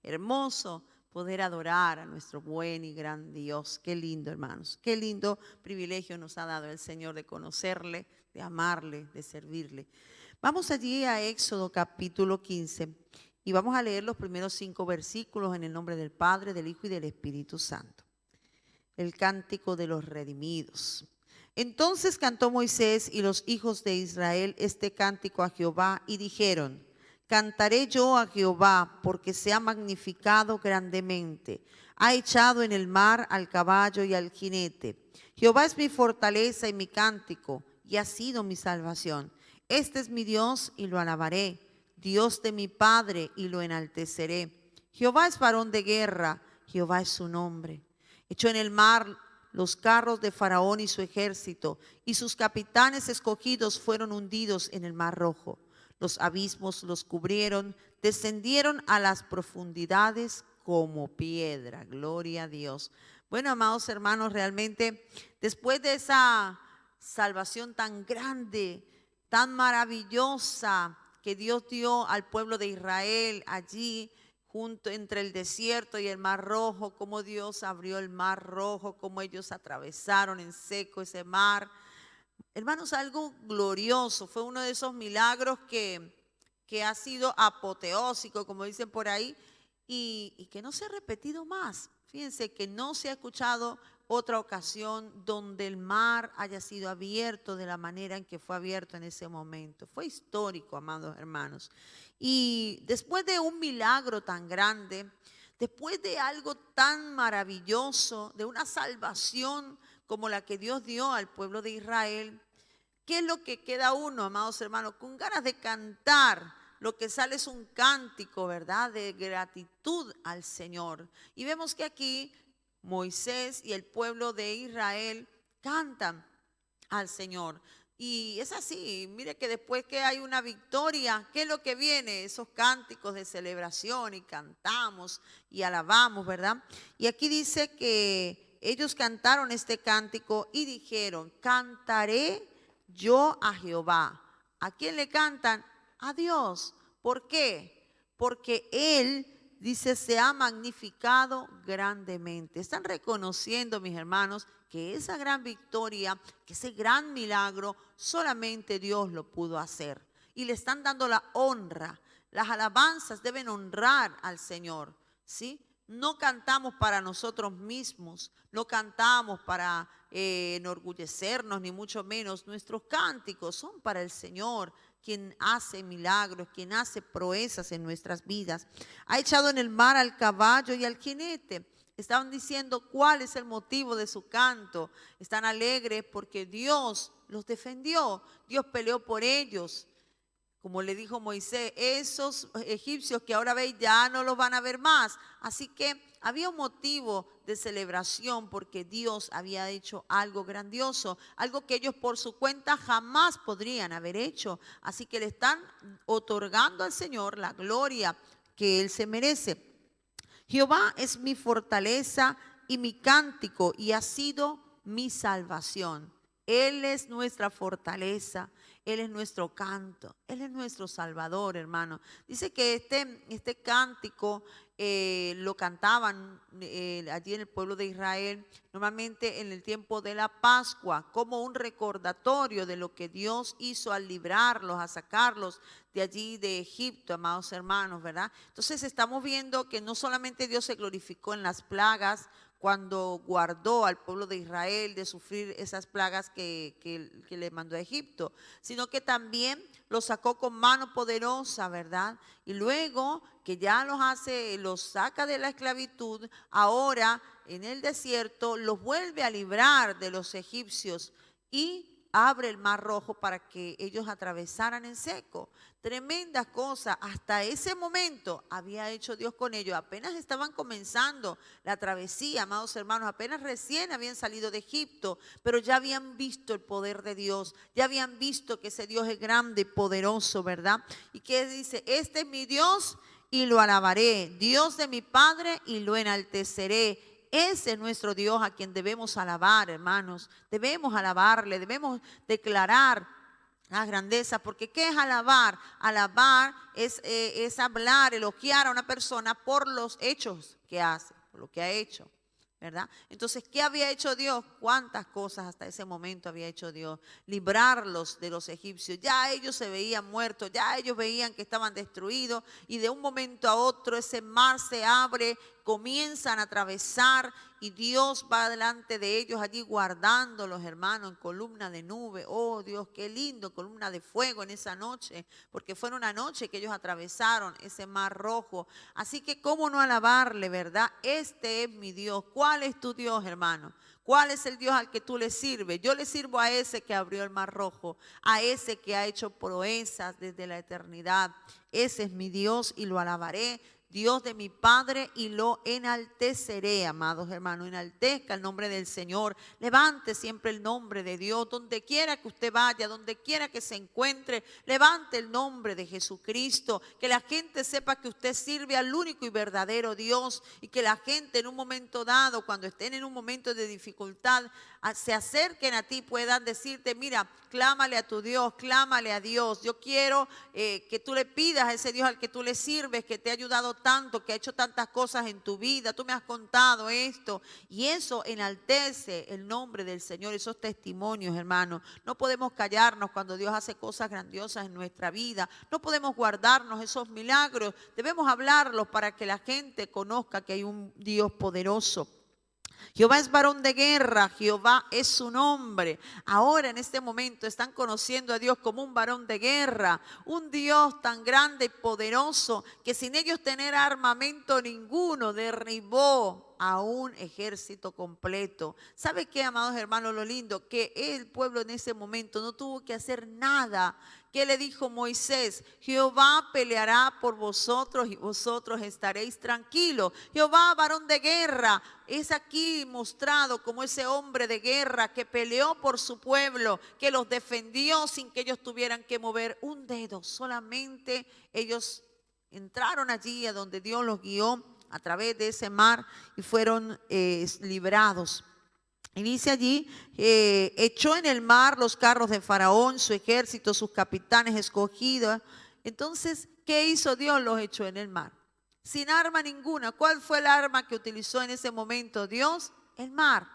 hermoso poder adorar a nuestro buen y gran Dios. Qué lindo, hermanos. Qué lindo privilegio nos ha dado el Señor de conocerle, de amarle, de servirle. Vamos allí a Éxodo capítulo 15 y vamos a leer los primeros 5 versículos en el nombre del Padre, del Hijo y del Espíritu Santo. El cántico de los redimidos. Entonces cantó Moisés y los hijos de Israel este cántico a Jehová y dijeron: cantaré yo a Jehová porque se ha magnificado grandemente, ha echado en el mar al caballo y al jinete. Jehová es mi fortaleza y mi cántico y ha sido mi salvación. Este es mi Dios y lo alabaré, Dios de mi Padre y lo enalteceré. Jehová es varón de guerra, Jehová es su nombre. Echó en el mar los carros de Faraón y su ejército, y sus capitanes escogidos fueron hundidos en el mar Rojo. Los abismos los cubrieron, descendieron a las profundidades como piedra. Gloria a Dios. Bueno, amados hermanos, realmente después de esa salvación tan grande, tan maravillosa que Dios dio al pueblo de Israel allí, junto entre el desierto y el mar Rojo, cómo Dios abrió el mar Rojo, cómo ellos atravesaron en seco ese mar. Hermanos, algo glorioso, fue uno de esos milagros que ha sido apoteósico, como dicen por ahí, y que no se ha repetido más. Fíjense que no se ha escuchado otra ocasión donde el mar haya sido abierto de la manera en que fue abierto en ese momento. Fue histórico, amados hermanos. Y después de un milagro tan grande, después de algo tan maravilloso, de una salvación como la que Dios dio al pueblo de Israel, ¿qué es lo que queda uno, amados hermanos? Con ganas de cantar. Lo que sale es un cántico, ¿verdad? De gratitud al Señor. Y vemos que aquí Moisés y el pueblo de Israel cantan al Señor. Y es así, mire que después que hay una victoria, ¿qué es lo que viene? Esos cánticos de celebración y cantamos y alabamos, ¿verdad? Y aquí dice que ellos cantaron este cántico y dijeron: cantaré yo a Jehová. ¿A quién le cantan? A Dios. ¿Por qué? Porque Él, dice, se ha magnificado grandemente. Están reconociendo, mis hermanos, que esa gran victoria, que ese gran milagro, solamente Dios lo pudo hacer. Y le están dando la honra. Las alabanzas deben honrar al Señor, ¿sí? No cantamos para nosotros mismos, no cantamos para enorgullecernos, ni mucho menos. Nuestros cánticos son para el Señor, quien hace milagros, quien hace proezas en nuestras vidas. Ha echado en el mar al caballo y al jinete. Estaban diciendo cuál es el motivo de su canto. Están alegres porque Dios los defendió, Dios peleó por ellos. Como le dijo Moisés, esos egipcios que ahora veis ya no los van a ver más. Así que había un motivo de celebración porque Dios había hecho algo grandioso, algo que ellos por su cuenta jamás podrían haber hecho. Así que le están otorgando al Señor la gloria que Él se merece. Jehová es mi fortaleza y mi cántico y ha sido mi salvación. Él es nuestra fortaleza, Él es nuestro canto, Él es nuestro Salvador, hermano. Dice que este cántico lo cantaban allí en el pueblo de Israel, normalmente en el tiempo de la Pascua, como un recordatorio de lo que Dios hizo al librarlos, a sacarlos de allí de Egipto, amados hermanos, ¿verdad? Entonces estamos viendo que no solamente Dios se glorificó en las plagas, cuando guardó al pueblo de Israel de sufrir esas plagas que le mandó a Egipto, sino que también los sacó con mano poderosa, ¿verdad? Y luego que ya los saca de la esclavitud, ahora en el desierto los vuelve a librar de los egipcios y abre el mar Rojo para que ellos atravesaran en seco. Tremendas cosas. Hasta ese momento había hecho Dios con ellos. Apenas estaban comenzando la travesía, amados hermanos. Apenas recién habían salido de Egipto, pero ya habían visto el poder de Dios. Ya habían visto que ese Dios es grande y poderoso, ¿verdad? Y que dice: este es mi Dios y lo alabaré. Dios de mi Padre y lo enalteceré. Ese es nuestro Dios a quien debemos alabar, hermanos. Debemos alabarle, debemos declarar Las grandezas, porque ¿qué es alabar? Alabar es hablar, elogiar a una persona por los hechos que hace, por lo que ha hecho, ¿verdad? Entonces, ¿qué había hecho Dios? ¿Cuántas cosas hasta ese momento había hecho Dios? Librarlos de los egipcios. Ya ellos se veían muertos, ya ellos veían que estaban destruidos y de un momento a otro ese mar se abre, comienzan a atravesar y Dios va delante de ellos allí guardándolos, hermanos, en columna de nube. Oh Dios, qué lindo, columna de fuego en esa noche, porque fue en una noche que ellos atravesaron ese mar rojo. Así que cómo no alabarle, ¿verdad? Este es mi Dios. ¿Cuál es tu Dios, hermano? ¿Cuál es el Dios al que tú le sirves? Yo le sirvo a ese que abrió el mar rojo, a ese que ha hecho proezas desde la eternidad. Ese es mi Dios y lo alabaré. Dios de mi Padre, y lo enalteceré, amados hermanos. Enaltezca el nombre del Señor. Levante siempre el nombre de Dios. Donde quiera que usted vaya, donde quiera que se encuentre, levante el nombre de Jesucristo. Que la gente sepa que usted sirve al único y verdadero Dios. Y que la gente en un momento dado, cuando estén en un momento de dificultad, se acerquen a ti, puedan decirte: mira, clámale a tu Dios, clámale a Dios. Yo quiero que tú le pidas a ese Dios al que tú le sirves, que te ha ayudado tanto, que ha hecho tantas cosas en tu vida. Tú me has contado esto. Y eso enaltece el nombre del Señor, esos testimonios, hermanos. No podemos callarnos cuando Dios hace cosas grandiosas en nuestra vida. No podemos guardarnos esos milagros. Debemos hablarlos para que la gente conozca que hay un Dios poderoso. Jehová es varón de guerra, Jehová es su nombre. Ahora en este momento están conociendo a Dios como un varón de guerra, un Dios tan grande y poderoso que sin ellos tener armamento ninguno derribó a un ejército completo. ¿Sabe qué, amados hermanos, lo lindo? Que el pueblo en ese momento no tuvo que hacer nada. ¿Qué le dijo Moisés? Jehová peleará por vosotros y vosotros estaréis tranquilos. Jehová, varón de guerra, es aquí mostrado como ese hombre de guerra que peleó por su pueblo, que los defendió sin que ellos tuvieran que mover un dedo. Solamente ellos entraron allí a donde Dios los guió a través de ese mar y fueron librados. Y dice allí, echó en el mar los carros de Faraón, su ejército, sus capitanes escogidos. Entonces, ¿qué hizo Dios? Los echó en el mar, sin arma ninguna. ¿Cuál fue el arma que utilizó en ese momento Dios? El mar.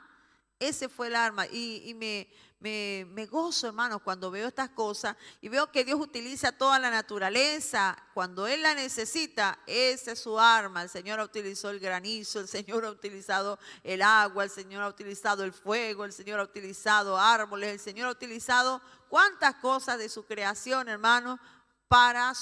Ese fue el arma. Y me gozo, hermanos, cuando veo estas cosas y veo que Dios utiliza toda la naturaleza. Cuando Él la necesita, esa es su arma. El Señor ha utilizado el granizo, el Señor ha utilizado el agua, el Señor ha utilizado el fuego, el Señor ha utilizado árboles, el Señor ha utilizado cuántas cosas de su creación, hermanos, para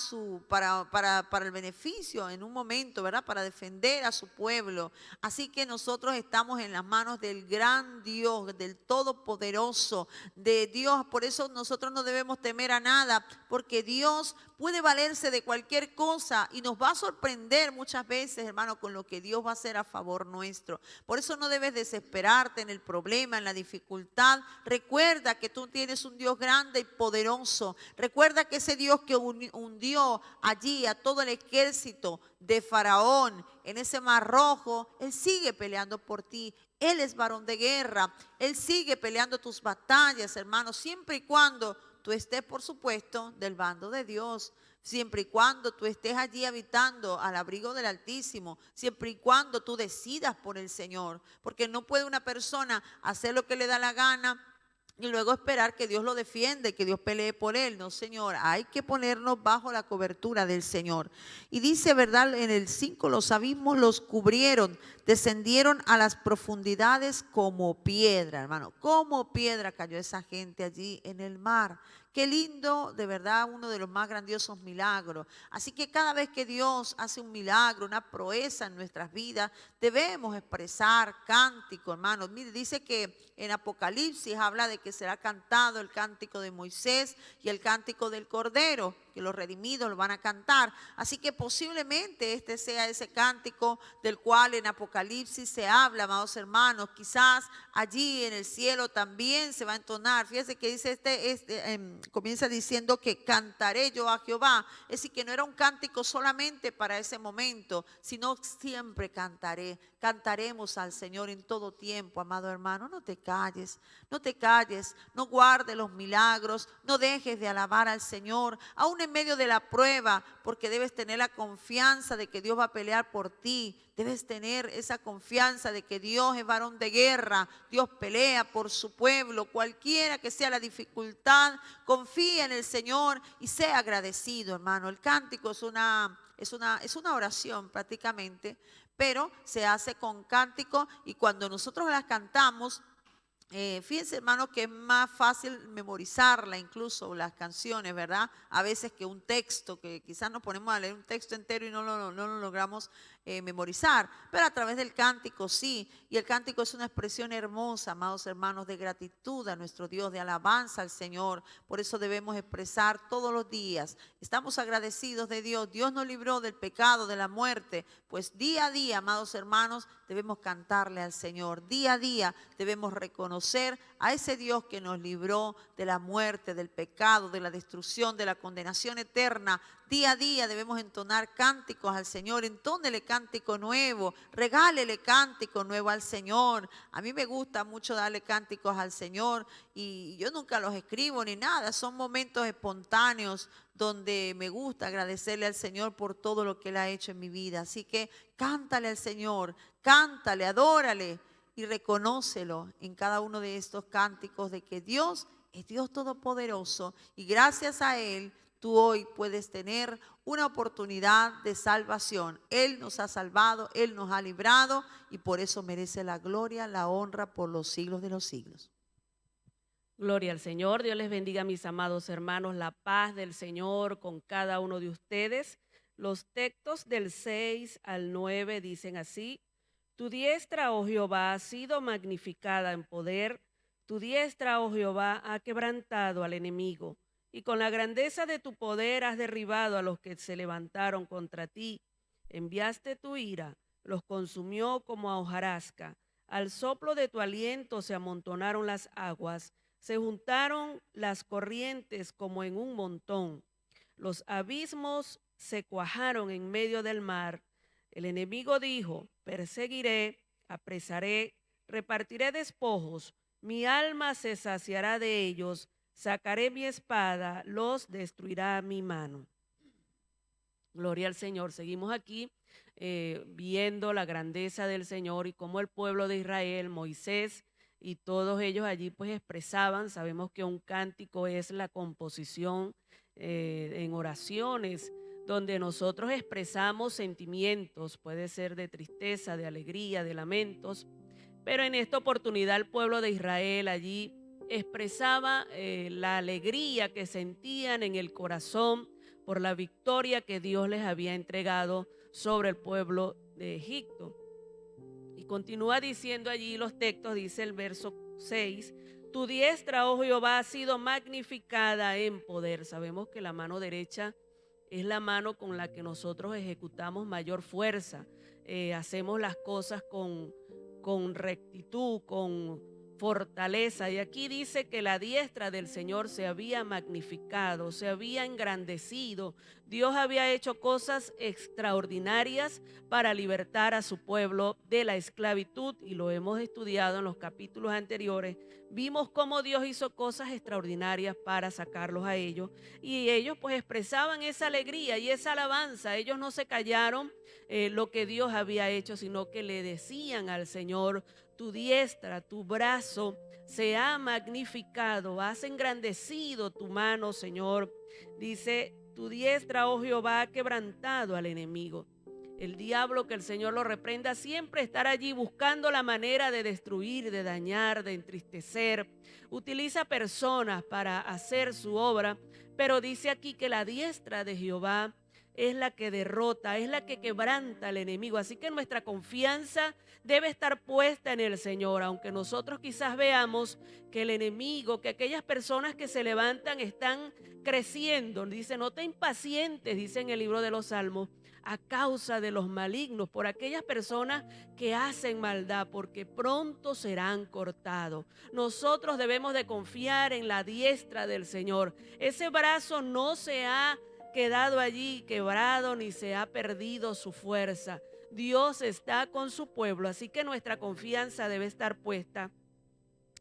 el beneficio en un momento, ¿verdad? Para defender a su pueblo. Así que nosotros estamos en las manos del gran Dios, del Todopoderoso, de Dios. Por eso nosotros no debemos temer a nada, porque Dios puede valerse de cualquier cosa y nos va a sorprender muchas veces, hermano, con lo que Dios va a hacer a favor nuestro. Por eso no debes desesperarte en el problema, en la dificultad. Recuerda que tú tienes un Dios grande y poderoso. Recuerda que ese Dios que hundió allí a todo el ejército de Faraón en ese mar rojo, Él sigue peleando por ti. Él es varón de guerra. Él sigue peleando tus batallas, hermano, siempre y cuando tú estés, por supuesto, del bando de Dios, siempre y cuando tú estés allí habitando al abrigo del Altísimo, siempre y cuando tú decidas por el Señor, porque no puede una persona hacer lo que le da la gana y luego esperar que Dios lo defienda y que Dios pelee por él. No, Señor, hay que ponernos bajo la cobertura del Señor. Y dice, ¿verdad? En el 5, los abismos los cubrieron, descendieron a las profundidades como piedra, hermano. Como piedra cayó esa gente allí en el mar. Qué lindo, de verdad, uno de los más grandiosos milagros. Así que cada vez que Dios hace un milagro, una proeza en nuestras vidas, debemos expresar cántico, hermanos. Mire, dice que en Apocalipsis habla de que será cantado el cántico de Moisés y el cántico del Cordero. que los redimidos lo van a cantar. Así que posiblemente este sea ese cántico del cual en Apocalipsis se habla, amados hermanos. Quizás allí en el cielo también se va a entonar. Fíjense que dice comienza diciendo que cantaré yo a Jehová. Es decir, que no era un cántico solamente para ese momento, sino siempre cantaremos al Señor en todo tiempo, amado hermano. No te calles, no guardes los milagros, no dejes de alabar al Señor, aún en medio de la prueba, porque debes tener la confianza de que Dios va a pelear por ti. Debes tener esa confianza de que Dios es varón de guerra, Dios pelea por su pueblo, cualquiera que sea la dificultad, confía en el Señor y sea agradecido, hermano. El cántico es una oración prácticamente, pero se hace con cántico y cuando nosotros las cantamos, fíjense, hermano, que es más fácil memorizarla, incluso las canciones, ¿verdad? A veces que un texto, que quizás nos ponemos a leer un texto entero y no lo logramos memorizar, pero a través del cántico sí, y el cántico es una expresión hermosa, amados hermanos, de gratitud a nuestro Dios, de alabanza al Señor. Por eso debemos expresar todos los días. Estamos agradecidos de Dios. Dios nos libró del pecado, de la muerte, pues día a día, amados hermanos, debemos cantarle al Señor. Día a día debemos reconocer a ese Dios que nos libró de la muerte, del pecado, de la destrucción, de la condenación eterna. Día a día debemos entonar cánticos al Señor. Entónele cántico nuevo, regálele cántico nuevo al Señor. A mí me gusta mucho darle cánticos al Señor y yo nunca los escribo ni nada. Son momentos espontáneos donde me gusta agradecerle al Señor por todo lo que Él ha hecho en mi vida. Así que cántale al Señor, cántale, adórale y reconócelo en cada uno de estos cánticos de que Dios es Dios todopoderoso y gracias a Él tú hoy puedes tener una oportunidad de salvación. Él nos ha salvado, Él nos ha librado y por eso merece la gloria, la honra por los siglos de los siglos. Gloria al Señor. Dios les bendiga, mis amados hermanos. La paz del Señor con cada uno de ustedes. Los textos del 6 al 9 dicen así: Tu diestra, oh Jehová, ha sido magnificada en poder. Tu diestra, oh Jehová, ha quebrantado al enemigo. Y con la grandeza de tu poder has derribado a los que se levantaron contra ti. Enviaste tu ira, los consumió como a hojarasca. Al soplo de tu aliento se amontonaron las aguas. Se juntaron las corrientes como en un montón. Los abismos se cuajaron en medio del mar. El enemigo dijo: perseguiré, apresaré, repartiré despojos. Mi alma se saciará de ellos. Sacaré mi espada, los destruirá mi mano. Gloria al Señor. Seguimos aquí viendo la grandeza del Señor y cómo el pueblo de Israel, Moisés y todos ellos allí pues expresaban. Sabemos que un cántico es la composición en oraciones donde nosotros expresamos sentimientos, puede ser de tristeza, de alegría, de lamentos, pero en esta oportunidad el pueblo de Israel allí expresaba la alegría que sentían en el corazón por la victoria que Dios les había entregado sobre el pueblo de Egipto. Y continúa diciendo allí los textos, dice el verso 6, tu diestra, oh Jehová, ha sido magnificada en poder. Sabemos que la mano derecha es la mano con la que nosotros ejecutamos mayor fuerza. Hacemos las cosas con rectitud, con fortaleza. Y aquí dice que la diestra del Señor se había magnificado, se había engrandecido. Dios había hecho cosas extraordinarias para libertar a su pueblo de la esclavitud y lo hemos estudiado en los capítulos anteriores. Vimos cómo Dios hizo cosas extraordinarias para sacarlos a ellos y ellos pues expresaban esa alegría y esa alabanza. Ellos no se callaron lo que Dios había hecho, sino que le decían al Señor: tu diestra, tu brazo se ha magnificado, has engrandecido tu mano, Señor. Dice, tu diestra, oh Jehová, ha quebrantado al enemigo. El diablo, que el Señor lo reprenda, siempre estará allí buscando la manera de destruir, de dañar, de entristecer. Utiliza personas para hacer su obra, pero dice aquí que la diestra de Jehová es la que derrota, es la que quebranta al enemigo. Así que nuestra confianza debe estar puesta en el Señor, aunque nosotros quizás veamos que el enemigo, que aquellas personas que se levantan están creciendo. Dice, no te impacientes, dice en el libro de los Salmos, a causa de los malignos, por aquellas personas que hacen maldad, porque pronto serán cortados. Nosotros debemos de confiar en la diestra del Señor. Ese brazo no se ha quedado allí quebrado ni se ha perdido su fuerza. Dios está con su pueblo, así que nuestra confianza debe estar puesta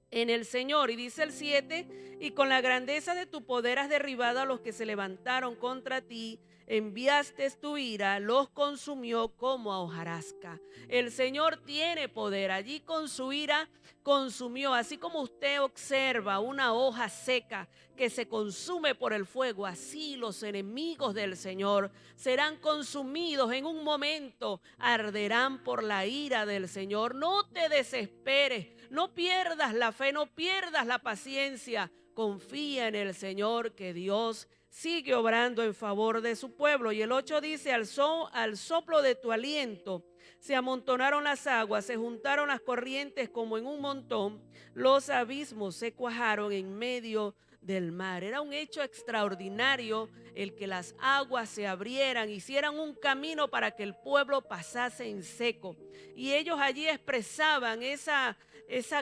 en el Señor. Y dice el 7, y con la grandeza de tu poder has derribado a los que se levantaron contra ti, enviaste tu ira, los consumió como a hojarasca. El Señor tiene poder, allí con su ira consumió, así como usted observa una hoja seca que se consume por el fuego, así los enemigos del Señor serán consumidos en un momento, arderán por la ira del Señor. No te desesperes, no pierdas la fe, no pierdas la paciencia. Confía en el Señor, que Dios sigue obrando en favor de su pueblo. Y el 8 dice, al soplo de tu aliento se amontonaron las aguas, se juntaron las corrientes como en un montón, los abismos se cuajaron en medio del mar. Era un hecho extraordinario el que las aguas se abrieran, hicieran un camino para que el pueblo pasase en seco. Y ellos allí expresaban esa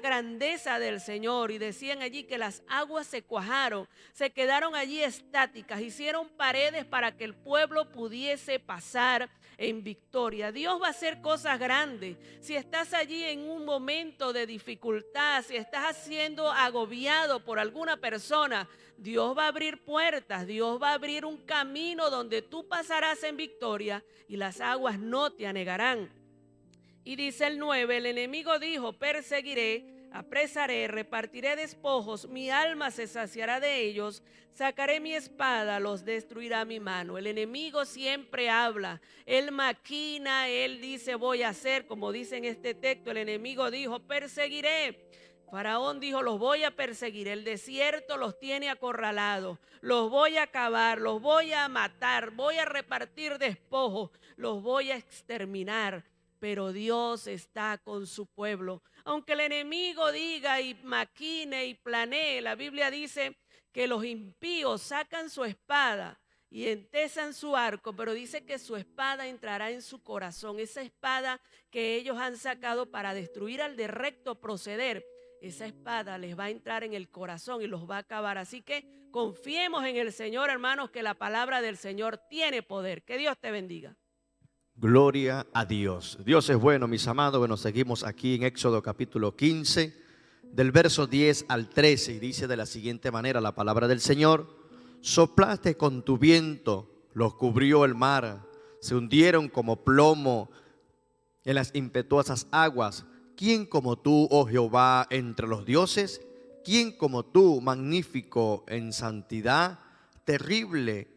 grandeza del Señor y decían allí que las aguas se cuajaron, se quedaron allí estáticas, hicieron paredes para que el pueblo pudiese pasar en victoria. Dios va a hacer cosas grandes. Si estás allí en un momento de dificultad, si estás siendo agobiado por alguna persona, Dios va a abrir puertas, Dios va a abrir un camino donde tú pasarás en victoria y las aguas no te anegarán. Y dice el 9, el enemigo dijo, perseguiré, apresaré, repartiré despojos, mi alma se saciará de ellos, sacaré mi espada, los destruirá mi mano. El enemigo siempre habla, él maquina, él dice voy a hacer, como dice en este texto, el enemigo dijo, perseguiré. Faraón dijo, los voy a perseguir, el desierto los tiene acorralados, los voy a acabar, los voy a matar, voy a repartir despojos, los voy a exterminar. Pero Dios está con su pueblo. Aunque el enemigo diga y maquine y planee, la Biblia dice que los impíos sacan su espada y entesan su arco, pero dice que su espada entrará en su corazón. Esa espada que ellos han sacado para destruir al de recto proceder, esa espada les va a entrar en el corazón y los va a acabar. Así que confiemos en el Señor, hermanos, que la palabra del Señor tiene poder. Que Dios te bendiga. Gloria a Dios. Dios es bueno, mis amados. Bueno, seguimos aquí en Éxodo capítulo 15, del verso 10 al 13, y dice de la siguiente manera la palabra del Señor: soplaste con tu viento, los cubrió el mar, se hundieron como plomo en las impetuosas aguas. ¿Quién como tú, oh Jehová, entre los dioses? ¿Quién como tú, magnífico en santidad, terrible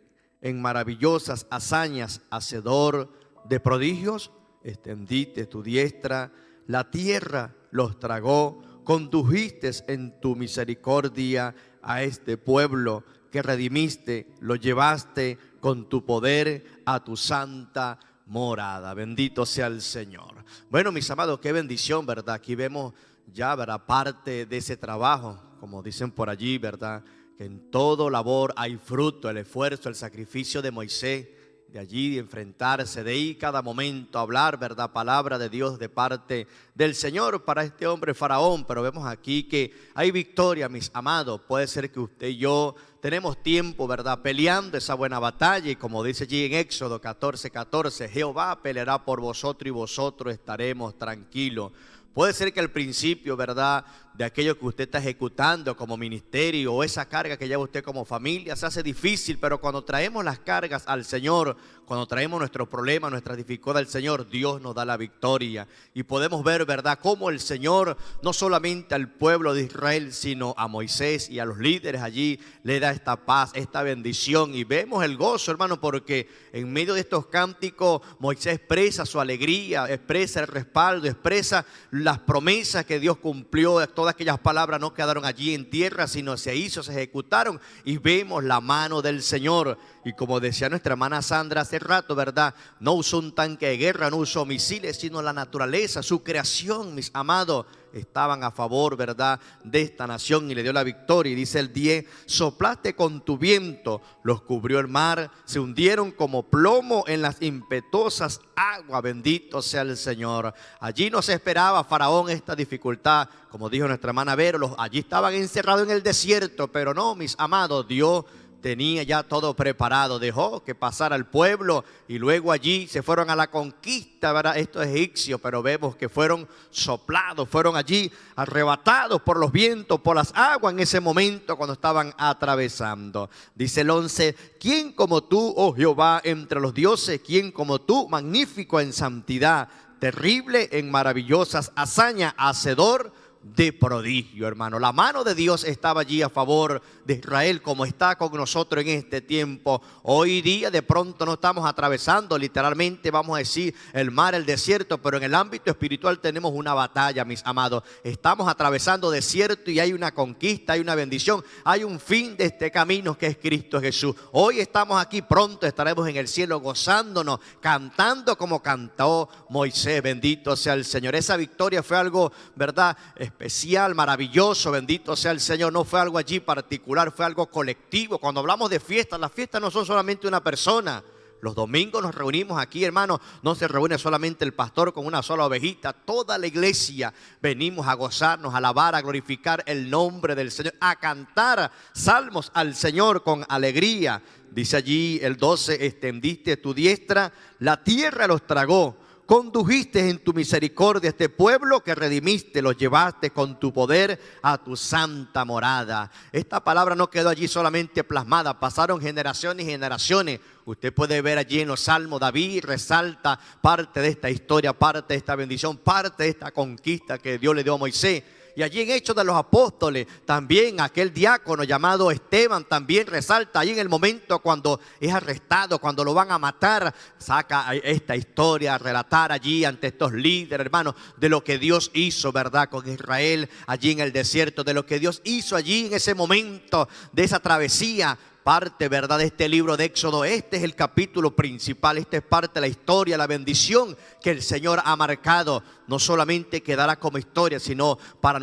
en maravillosas hazañas, hacedor de prodigios? Extendiste tu diestra, la tierra los tragó, condujiste en tu misericordia a este pueblo que redimiste, lo llevaste con tu poder a tu santa morada. Bendito sea el Señor. Bueno, mis amados, qué bendición, ¿verdad? Aquí vemos ya, ¿verdad?, parte de ese trabajo, como dicen por allí, ¿verdad?, que en todo labor hay fruto, el esfuerzo, el sacrificio de Moisés, de allí de enfrentarse, de ir cada momento a hablar, ¿verdad?, palabra de Dios de parte del Señor para este hombre Faraón. Pero vemos aquí que hay victoria, mis amados. Puede ser que usted y yo tenemos tiempo, ¿verdad?, peleando esa buena batalla, y como dice allí en Éxodo 14:14, Jehová peleará por vosotros y vosotros estaremos tranquilos. Puede ser que al principio, ¿verdad?, de aquello que usted está ejecutando como ministerio o esa carga que lleva usted como familia se hace difícil, pero cuando traemos las cargas al Señor, cuando traemos nuestros problemas, nuestras dificultades al Señor, Dios nos da la victoria. Y podemos ver, ¿verdad?, cómo el Señor no solamente al pueblo de Israel, sino a Moisés y a los líderes allí le da esta paz, esta bendición. Y vemos el gozo, hermano, porque en medio de estos cánticos Moisés expresa su alegría, expresa el respaldo, expresa las promesas que Dios cumplió. Todas aquellas palabras no quedaron allí en tierra, sino se ejecutaron, y vemos la mano del Señor. Y como decía nuestra hermana Sandra hace rato, ¿verdad? No usó un tanque de guerra, no usó misiles, sino la naturaleza, su creación, mis amados, estaban a favor, ¿verdad?, de esta nación y le dio la victoria. Y dice el 10, soplaste con tu viento, los cubrió el mar, se hundieron como plomo en las impetuosas aguas. Bendito sea el Señor. Allí no se esperaba Faraón esta dificultad, como dijo nuestra hermana Vero, allí estaban encerrados en el desierto, pero no, mis amados, Dios tenía ya todo preparado, dejó que pasara el pueblo y luego allí se fueron a la conquista, ¿verdad? Estos egipcios, pero vemos que fueron soplados, fueron allí arrebatados por los vientos, por las aguas en ese momento cuando estaban atravesando. Dice el 11, ¿quién como tú, oh Jehová, entre los dioses? ¿Quién como tú, magnífico en santidad, terrible en maravillosas hazañas, hacedor de prodigio, hermano? La mano de Dios estaba allí a favor de Israel, como está con nosotros en este tiempo. Hoy día de pronto no estamos atravesando literalmente, vamos a decir, el mar, el desierto, pero en el ámbito espiritual tenemos una batalla, mis amados. Estamos atravesando desierto y hay una conquista, hay una bendición, hay un fin de este camino que es Cristo Jesús. Hoy estamos aquí, pronto estaremos en el cielo gozándonos, cantando como cantó Moisés. Bendito sea el Señor. Esa victoria fue algo, ¿verdad?, especial, maravilloso. Bendito sea el Señor. No fue algo allí particular, fue algo colectivo. Cuando hablamos de fiestas, las fiestas no son solamente una persona. Los domingos nos reunimos aquí, hermanos. No se reúne solamente el pastor con una sola ovejita. Toda la iglesia venimos a gozarnos, a alabar, a glorificar el nombre del Señor, a cantar salmos al Señor con alegría. Dice allí el 12, extendiste tu diestra, la tierra los tragó. Condujiste en tu misericordia a este pueblo que redimiste, los llevaste con tu poder a tu santa morada. Esta palabra no quedó allí solamente plasmada, pasaron generaciones y generaciones. Usted puede ver allí en los salmos, David resalta parte de esta historia, parte de esta bendición, parte de esta conquista que Dios le dio a Moisés. Y allí en Hechos de los Apóstoles, también aquel diácono llamado Esteban también resalta allí en el momento cuando es arrestado, cuando lo van a matar, saca esta historia a relatar allí ante estos líderes, hermanos, de lo que Dios hizo, ¿verdad?, con Israel allí en el desierto, de lo que Dios hizo allí en ese momento de esa travesía. Parte, ¿verdad?, de este libro de Éxodo. Este es el capítulo principal. Esta es parte de la historia, la bendición que el Señor ha marcado. No solamente quedará como historia, sino para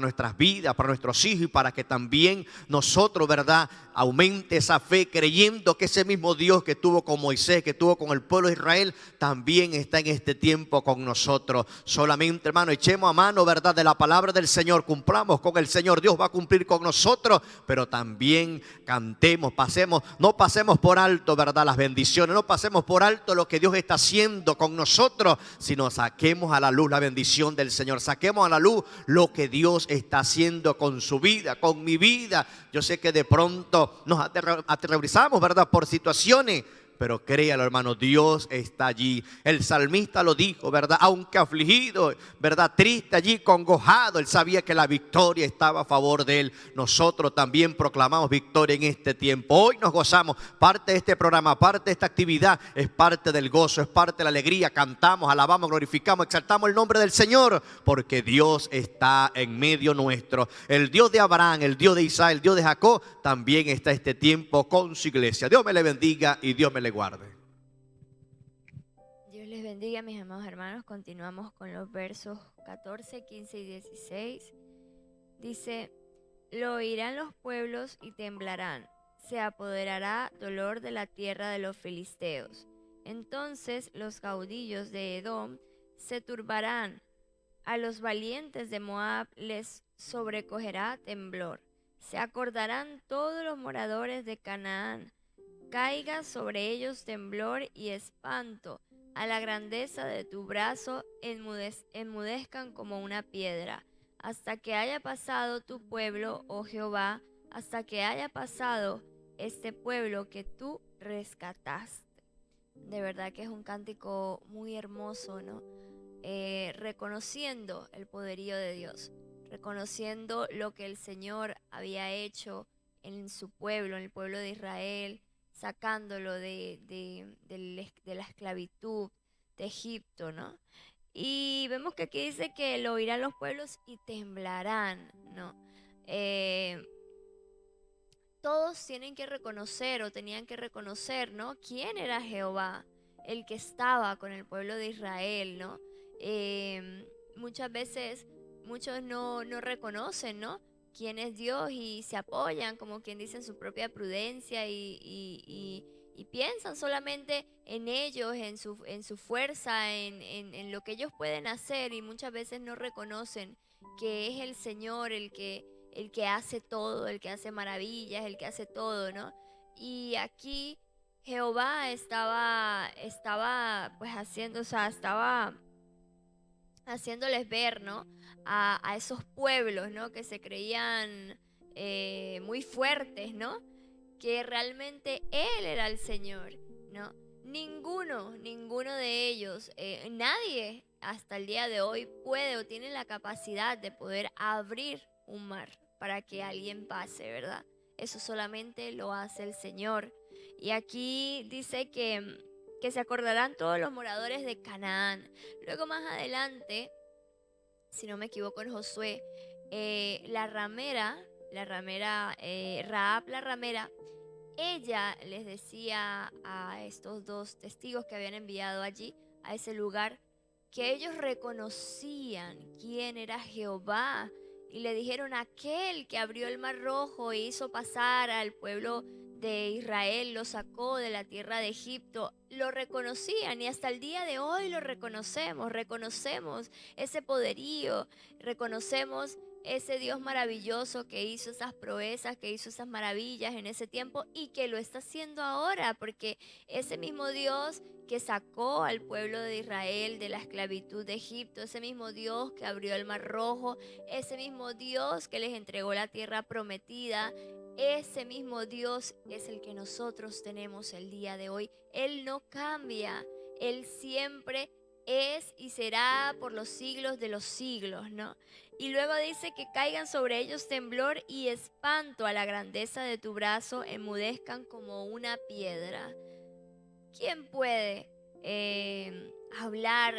nuestras vidas, para nuestros hijos y para que también nosotros, ¿verdad?, aumente esa fe creyendo que ese mismo Dios que tuvo con Moisés, que tuvo con el pueblo de Israel, también está en este tiempo con nosotros. Solamente, hermano, echemos a mano, ¿verdad?, de la palabra del Señor. Cumplamos con el Señor. Dios va a cumplir con nosotros, pero también cantemos, no pasemos por alto, ¿verdad?, las bendiciones, no pasemos por alto lo que Dios está haciendo con nosotros, sino saquemos a la luz la bendición del Señor, saquemos a la luz lo que Dios está haciendo con su vida, con mi vida. Yo sé que de pronto nos aterrorizamos, ¿verdad?, por situaciones, pero créalo, hermano, Dios está allí. El salmista lo dijo, ¿verdad? Aunque afligido, ¿verdad?, triste allí, congojado, él sabía que la victoria estaba a favor de él. Nosotros también proclamamos victoria en este tiempo. Hoy nos gozamos. Parte de este programa, parte de esta actividad es parte del gozo, es parte de la alegría. Cantamos, alabamos, glorificamos, exaltamos el nombre del Señor, porque Dios está en medio nuestro. El Dios de Abraham, el Dios de Isaac, el Dios de Jacob, también está este tiempo con su iglesia. Dios me le bendiga y Dios me le guarde. Dios les bendiga, mis amados hermanos. Continuamos con los versos 14, 15 y 16. Dice: lo oirán los pueblos y temblarán, se apoderará dolor de la tierra de los filisteos. Entonces los caudillos de Edom se turbarán, a los valientes de Moab les sobrecogerá temblor. Se acordarán todos los moradores de Canaán, caiga sobre ellos temblor y espanto, a la grandeza de tu brazo enmudezcan como una piedra, hasta que haya pasado tu pueblo, oh Jehová, hasta que haya pasado este pueblo que tú rescataste. De verdad que es un cántico muy hermoso, ¿no? Reconociendo el poderío de Dios, reconociendo lo que el Señor había hecho en su pueblo, en el pueblo de Israel, sacándolo de la esclavitud de Egipto, ¿no? Y vemos que aquí dice que lo oirán los pueblos y temblarán, ¿no? todos tienen que reconocer o tenían que reconocer, ¿no? ¿Quién era Jehová? El que estaba con el pueblo de Israel, ¿no? Muchas veces muchos no reconocen, ¿no? Quién es Dios y se apoyan, como quien dice, en su propia prudencia y piensan solamente en ellos, en su fuerza, en lo que ellos pueden hacer y muchas veces no reconocen que es el Señor el que hace todo, el que hace maravillas, el que hace todo, ¿no? Y aquí Jehová estaba pues haciendo, o sea, estaba haciéndoles ver, ¿no? A esos pueblos, ¿no? Que se creían muy fuertes, ¿no? Que realmente Él era el Señor, ¿no? Ninguno de ellos, nadie hasta el día de hoy puede o tiene la capacidad de poder abrir un mar para que alguien pase, ¿verdad? Eso solamente lo hace el Señor. Y aquí dice que se acordarán todos los moradores de Canaán. Luego más adelante, si no me equivoco en Josué, Rahab la ramera, ella les decía a estos dos testigos que habían enviado allí, a ese lugar, que ellos reconocían quién era Jehová. Y le dijeron, aquel que abrió el mar rojo e hizo pasar al pueblo de Israel, lo sacó de la tierra de Egipto, lo reconocían y hasta el día de hoy lo reconocemos ese poderío, reconocemos ese Dios maravilloso que hizo esas proezas, que hizo esas maravillas en ese tiempo y que lo está haciendo ahora, porque ese mismo Dios que sacó al pueblo de Israel de la esclavitud de Egipto, ese mismo Dios que abrió el mar rojo, ese mismo Dios que les entregó la tierra prometida, ese mismo Dios es el que nosotros tenemos el día de hoy. Él no cambia, Él siempre es y será por los siglos de los siglos, ¿no? Y luego dice que caigan sobre ellos temblor y espanto a la grandeza de tu brazo, enmudezcan como una piedra. ¿Quién puede hablar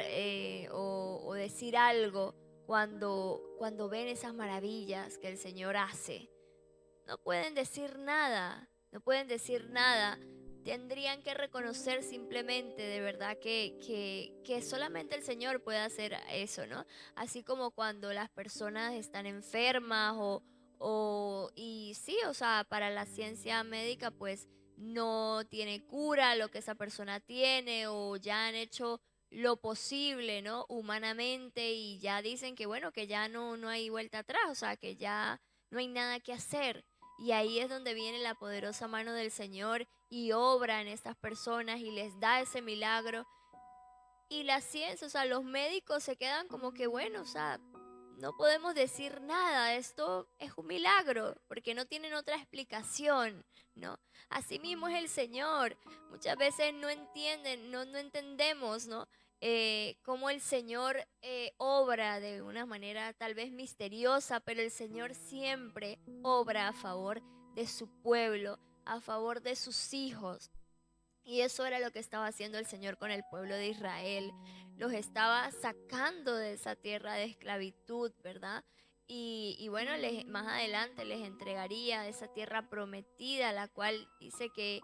o decir algo cuando ven esas maravillas que el Señor hace? No pueden decir nada, no pueden decir nada. Tendrían que reconocer simplemente de verdad que solamente el Señor puede hacer eso, ¿no? Así como cuando las personas están enfermas y sí, o sea, para la ciencia médica pues no tiene cura lo que esa persona tiene o ya han hecho lo posible, ¿no? Humanamente y ya dicen que bueno, que ya no hay vuelta atrás, o sea, que ya no hay nada que hacer. Y ahí es donde viene la poderosa mano del Señor y obra en estas personas y les da ese milagro. Y la ciencia, o sea, los médicos se quedan como que, bueno, o sea, no podemos decir nada, esto es un milagro, porque no tienen otra explicación, ¿no? Así mismo es el Señor. Muchas veces no entienden, no entendemos, ¿no? Cómo el Señor obra de una manera tal vez misteriosa, pero el Señor siempre obra a favor de su pueblo, a favor de sus hijos. Y eso era lo que estaba haciendo el Señor con el pueblo de Israel. Los estaba sacando de esa tierra de esclavitud, ¿verdad? Y bueno, más adelante les entregaría esa tierra prometida, la cual dice que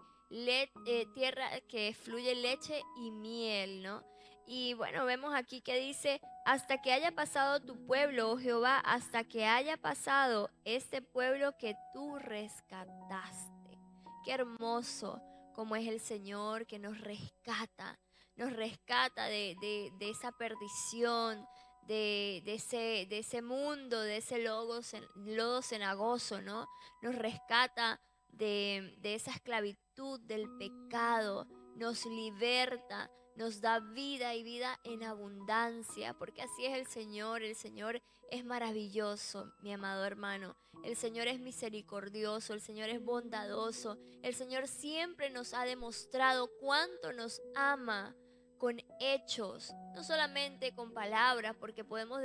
tierra que fluye leche y miel, ¿no? Y bueno, vemos aquí que dice, hasta que haya pasado tu pueblo, oh Jehová, hasta que haya pasado este pueblo que tú rescataste. Qué hermoso como es el Señor que nos rescata de esa perdición, de ese mundo, de ese lodo cenagoso, ¿no? Nos rescata de esa esclavitud del pecado, nos liberta, nos da vida y vida en abundancia, porque así es el Señor es maravilloso, mi amado hermano, el Señor es misericordioso, el Señor es bondadoso, el Señor siempre nos ha demostrado cuánto nos ama con hechos, no solamente con palabras, porque podemos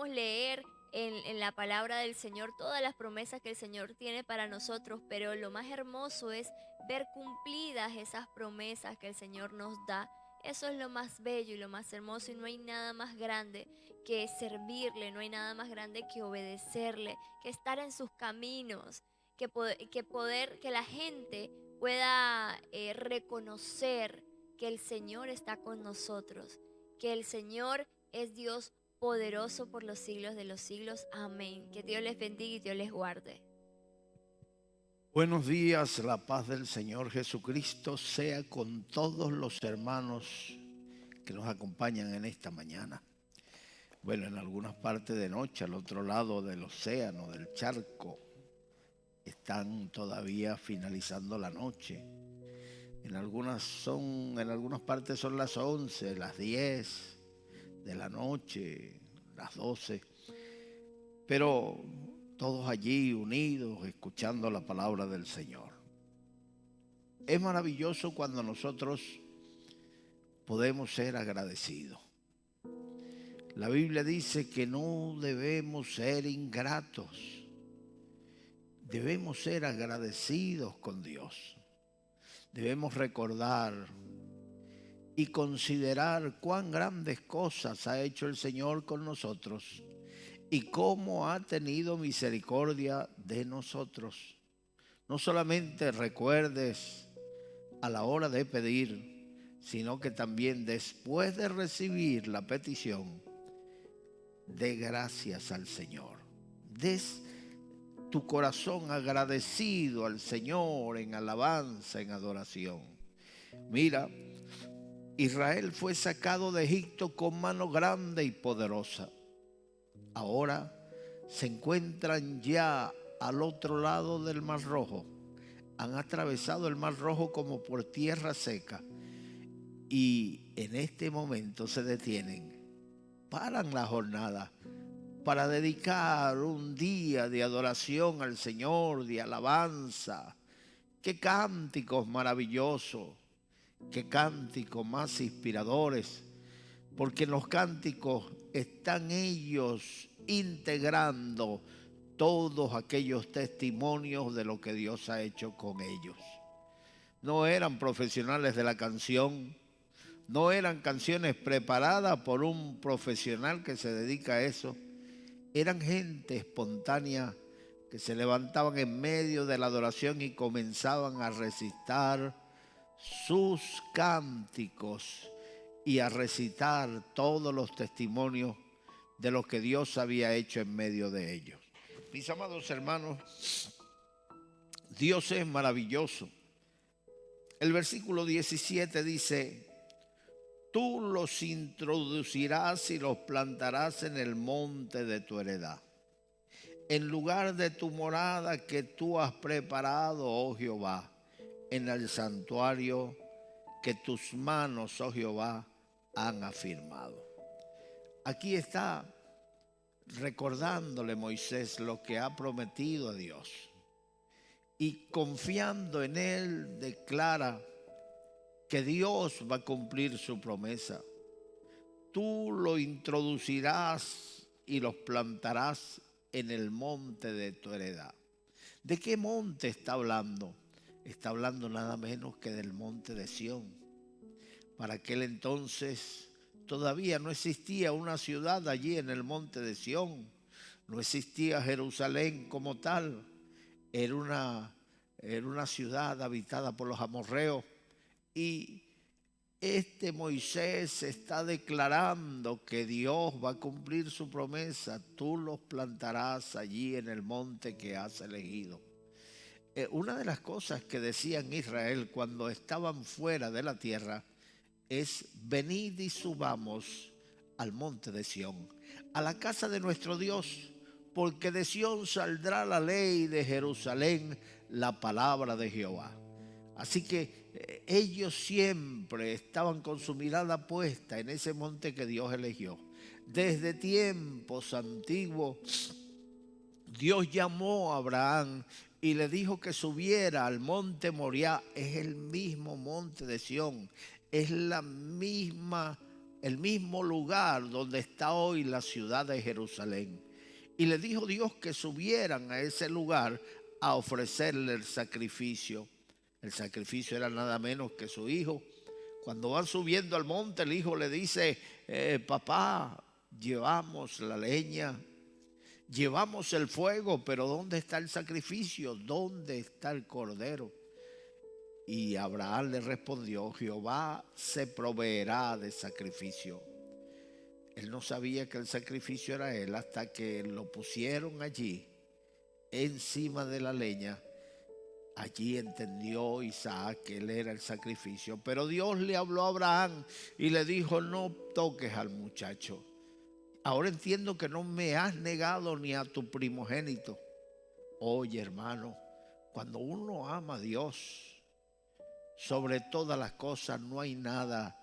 leer en la palabra del Señor todas las promesas que el Señor tiene para nosotros, pero lo más hermoso es ver cumplidas esas promesas que el Señor nos da. Eso es lo más bello y lo más hermoso y no hay nada más grande que servirle, no hay nada más grande que obedecerle, que estar en sus caminos. que la gente pueda reconocer que el Señor está con nosotros, que el Señor es Dios poderoso por los siglos de los siglos. Amén. Que Dios les bendiga y Dios les guarde. Buenos días, la paz del Señor Jesucristo sea con todos los hermanos que nos acompañan en esta mañana. Bueno, en algunas partes de noche, al otro lado del océano, del charco, están todavía finalizando la noche. En algunas partes son las 11, las 10 de la noche, las 12. Pero todos allí unidos, escuchando la palabra del Señor. Es maravilloso cuando nosotros podemos ser agradecidos. La Biblia dice que no debemos ser ingratos. Debemos ser agradecidos con Dios. Debemos recordar y considerar cuán grandes cosas ha hecho el Señor con nosotros y cómo ha tenido misericordia de nosotros. No solamente recuerdes a la hora de pedir, sino que también después de recibir la petición, dé gracias al Señor. Des tu corazón agradecido al Señor en alabanza, en adoración. Mira, Israel fue sacado de Egipto con mano grande y poderosa. Ahora se encuentran ya al otro lado del Mar Rojo. Han atravesado el Mar Rojo como por tierra seca. Y en este momento se detienen, paran la jornada para dedicar un día de adoración al Señor, de alabanza. Qué cánticos maravillosos, qué cánticos más inspiradores, porque en los cánticos están ellos integrando todos aquellos testimonios de lo que Dios ha hecho con ellos. No eran profesionales de la canción, no eran canciones preparadas por un profesional que se dedica a eso. Eran gente espontánea que se levantaban en medio de la adoración y comenzaban a recitar sus cánticos y a recitar todos los testimonios de lo que Dios había hecho en medio de ellos. Mis amados hermanos, Dios es maravilloso. El versículo 17 dice: tú los introducirás y los plantarás en el monte de tu heredad, en lugar de tu morada que tú has preparado, oh Jehová, en el santuario que tus manos, oh Jehová, han afirmado. Aquí está recordándole Moisés lo que ha prometido a Dios y confiando en él declara que Dios va a cumplir su promesa. Tú lo introducirás y los plantarás en el monte de tu heredad. ¿De qué monte está hablando? Está hablando nada menos que del monte de Sión. Para aquel entonces todavía no existía una ciudad allí en el monte de Sión. No existía Jerusalén como tal. Era una ciudad habitada por los amorreos. Y este Moisés está declarando que Dios va a cumplir su promesa. Tú los plantarás allí en el monte que has elegido. Una de las cosas que decían Israel cuando estaban fuera de la tierra es: venid y subamos al monte de Sión, a la casa de nuestro Dios, porque de Sión saldrá la ley, de Jerusalén la palabra de Jehová. Así que ellos siempre estaban con su mirada puesta en ese monte que Dios eligió. Desde tiempos antiguos, Dios llamó a Abraham y le dijo que subiera al monte Moriah. Es el mismo monte de Sión, es el mismo lugar donde está hoy la ciudad de Jerusalén. Y le dijo Dios que subieran a ese lugar a ofrecerle el sacrificio. El sacrificio era nada menos que su hijo. Cuando van subiendo al monte, el hijo le dice: papá, llevamos la leña. Llevamos el fuego, pero ¿dónde está el sacrificio? ¿Dónde está el cordero? Y Abraham le respondió, Jehová se proveerá de sacrificio. Él no sabía que el sacrificio era él hasta que lo pusieron allí, encima de la leña. Allí entendió Isaac que él era el sacrificio. Pero Dios le habló a Abraham y le dijo, no toques al muchacho. Ahora entiendo que no me has negado ni a tu primogénito. Oye, hermano, cuando uno ama a Dios, sobre todas las cosas no hay nada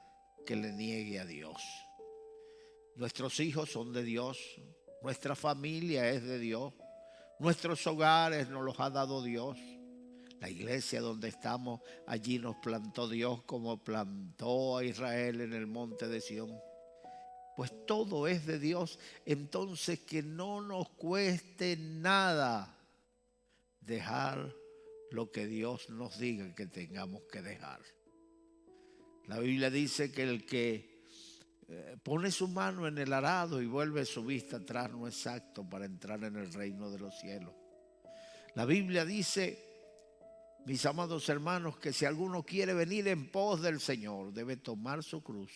que le niegue a Dios. Nuestros hijos son de Dios, nuestra familia es de Dios, nuestros hogares nos los ha dado Dios. La iglesia donde estamos, allí nos plantó Dios como plantó a Israel en el monte de Sión. Pues todo es de Dios, entonces que no nos cueste nada dejar lo que Dios nos diga que tengamos que dejar. La Biblia dice que el que pone su mano en el arado y vuelve su vista atrás no es apto para entrar en el reino de los cielos. La Biblia dice, mis amados hermanos, que si alguno quiere venir en pos del Señor, debe tomar su cruz,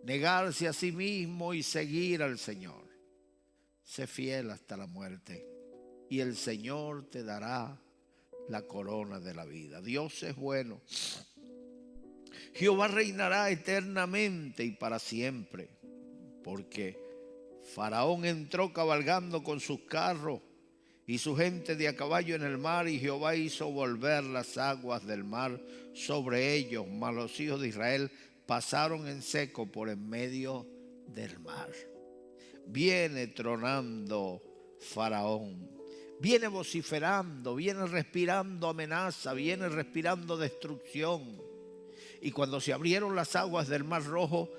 negarse a sí mismo y seguir al Señor. Sé fiel hasta la muerte y el Señor te dará la corona de la vida. Dios es bueno. Jehová reinará eternamente y para siempre, porque Faraón entró cabalgando con sus carros y su gente de a caballo en el mar, y Jehová hizo volver las aguas del mar sobre ellos, mas los hijos de Israel pasaron en seco por en medio del mar. Viene tronando Faraón, viene vociferando, viene respirando amenaza, viene respirando destrucción. Y cuando se abrieron las aguas del Mar Rojo,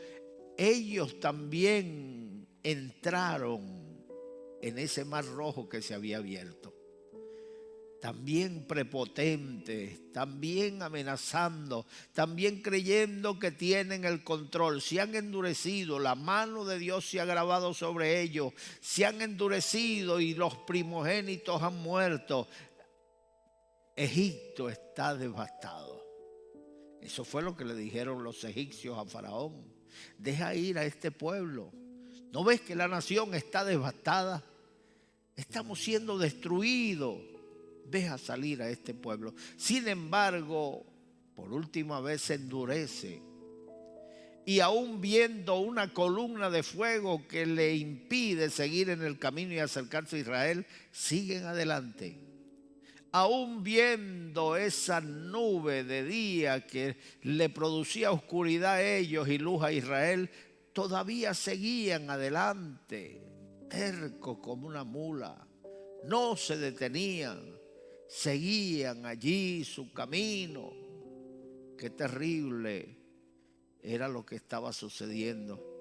ellos también entraron en ese Mar Rojo que se había abierto. También prepotentes, también amenazando, también creyendo que tienen el control. Se han endurecido, la mano de Dios se ha agravado sobre ellos, se han endurecido y los primogénitos han muerto. Egipto está devastado. Eso fue lo que le dijeron los egipcios a Faraón. Deja ir a este pueblo. ¿No ves que la nación está devastada? Estamos siendo destruidos. Deja salir a este pueblo. Sin embargo, por última vez se endurece. Y aún viendo una columna de fuego que le impide seguir en el camino y acercarse a Israel, siguen adelante. Aún viendo esa nube de día que le producía oscuridad a ellos y luz a Israel, todavía seguían adelante, tercos como una mula. No se detenían, seguían allí su camino. Qué terrible era lo que estaba sucediendo.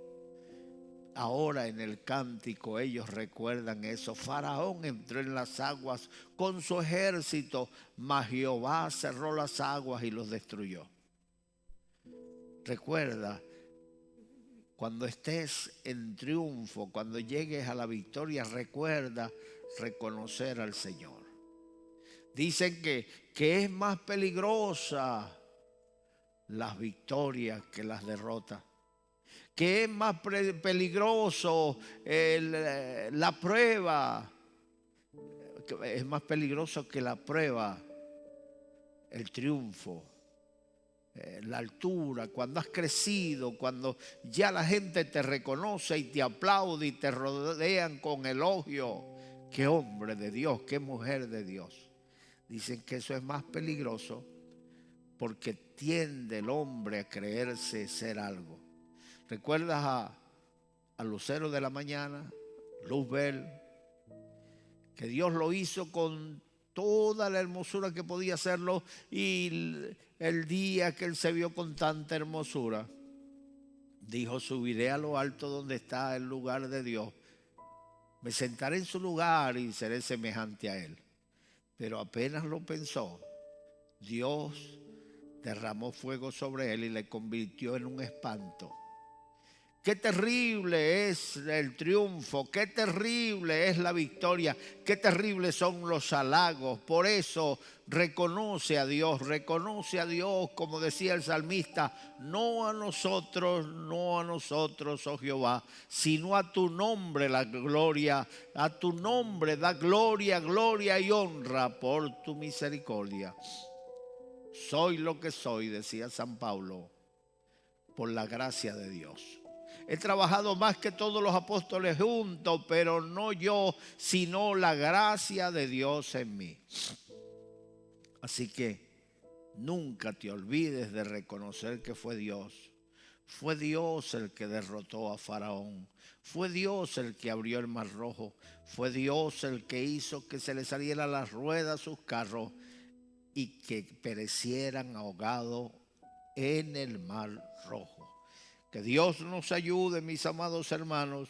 Ahora en el cántico ellos recuerdan eso. Faraón entró en las aguas con su ejército, mas Jehová cerró las aguas y los destruyó. Recuerda, cuando estés en triunfo, cuando llegues a la victoria, recuerda reconocer al Señor. Dicen que es más peligrosa las victorias que las derrotas. Que es más peligroso la prueba, es más peligroso que la prueba, el triunfo, la altura, cuando has crecido, cuando ya la gente te reconoce y te aplaude y te rodean con elogio. Qué hombre de Dios, qué mujer de Dios. Dicen que eso es más peligroso porque tiende el hombre a creerse ser algo. ¿Recuerdas a Lucero de la Mañana, Luzbel? Que Dios lo hizo con toda la hermosura que podía hacerlo, y el día que él se vio con tanta hermosura, dijo: subiré a lo alto donde está el lugar de Dios, me sentaré en su lugar y seré semejante a él. Pero apenas lo pensó, Dios derramó fuego sobre él y le convirtió en un espanto. Qué terrible es el triunfo, qué terrible es la victoria, qué terribles son los halagos. Por eso reconoce a Dios, como decía el salmista, no a nosotros, oh Jehová, sino a tu nombre la gloria, a tu nombre da gloria, gloria y honra por tu misericordia. Soy lo que soy, decía San Pablo, por la gracia de Dios. He trabajado más que todos los apóstoles juntos, pero no yo, sino la gracia de Dios en mí. Así que nunca te olvides de reconocer que fue Dios. Fue Dios el que derrotó a Faraón. Fue Dios el que abrió el Mar Rojo. Fue Dios el que hizo que se le salieran las ruedas a sus carros y que perecieran ahogados en el Mar Rojo. Que Dios nos ayude, mis amados hermanos.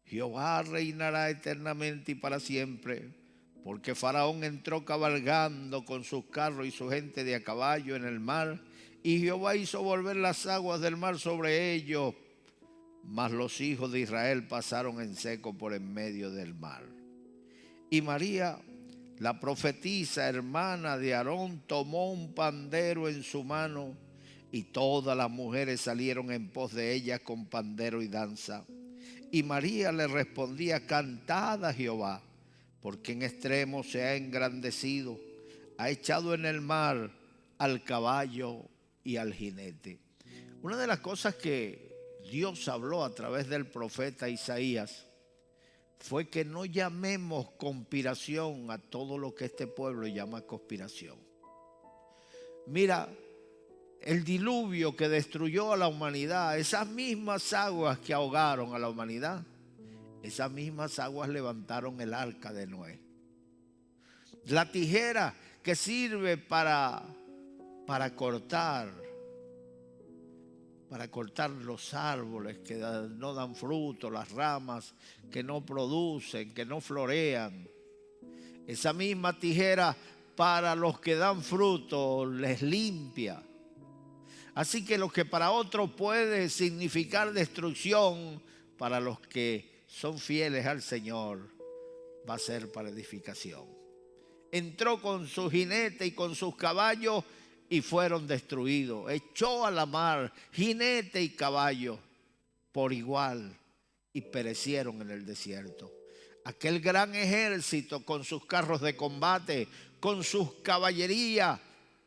Jehová reinará eternamente y para siempre, porque Faraón entró cabalgando con sus carros y su gente de a caballo en el mar, y Jehová hizo volver las aguas del mar sobre ellos, mas los hijos de Israel pasaron en seco por en medio del mar. Y María, la profetisa hermana de Aarón, tomó un pandero en su mano, y todas las mujeres salieron en pos de ella con pandero y danza. Y María le respondía: cantad a Jehová, porque en extremo se ha engrandecido, ha echado en el mar al caballo y al jinete. Una de las cosas que Dios habló a través del profeta Isaías fue que no llamemos conspiración a todo lo que este pueblo llama conspiración. Mira, el diluvio que destruyó a la humanidad, esas mismas aguas que ahogaron a la humanidad, esas mismas aguas levantaron el arca de Noé. La tijera que sirve para cortar los árboles que no dan fruto, las ramas que no producen, que no florean. Esa misma tijera para los que dan fruto les limpia. Así que lo que para otros puede significar destrucción, para los que son fieles al Señor va a ser para edificación. Entró con su jinete y con sus caballos y fueron destruidos. Echó a la mar jinete y caballo por igual y perecieron en el desierto. Aquel gran ejército con sus carros de combate, con sus caballerías,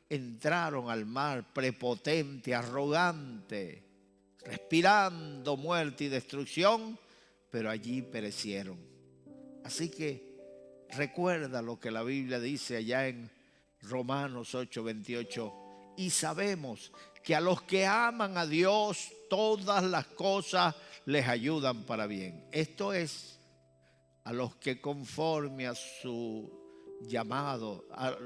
entraron al mar prepotente, arrogante, respirando muerte y destrucción, pero allí perecieron. Así que recuerda lo que la Biblia dice allá en Romanos 8:28, y sabemos que a los que aman a Dios todas las cosas les ayudan para bien. Esto es, a los que conforme a su llamado, a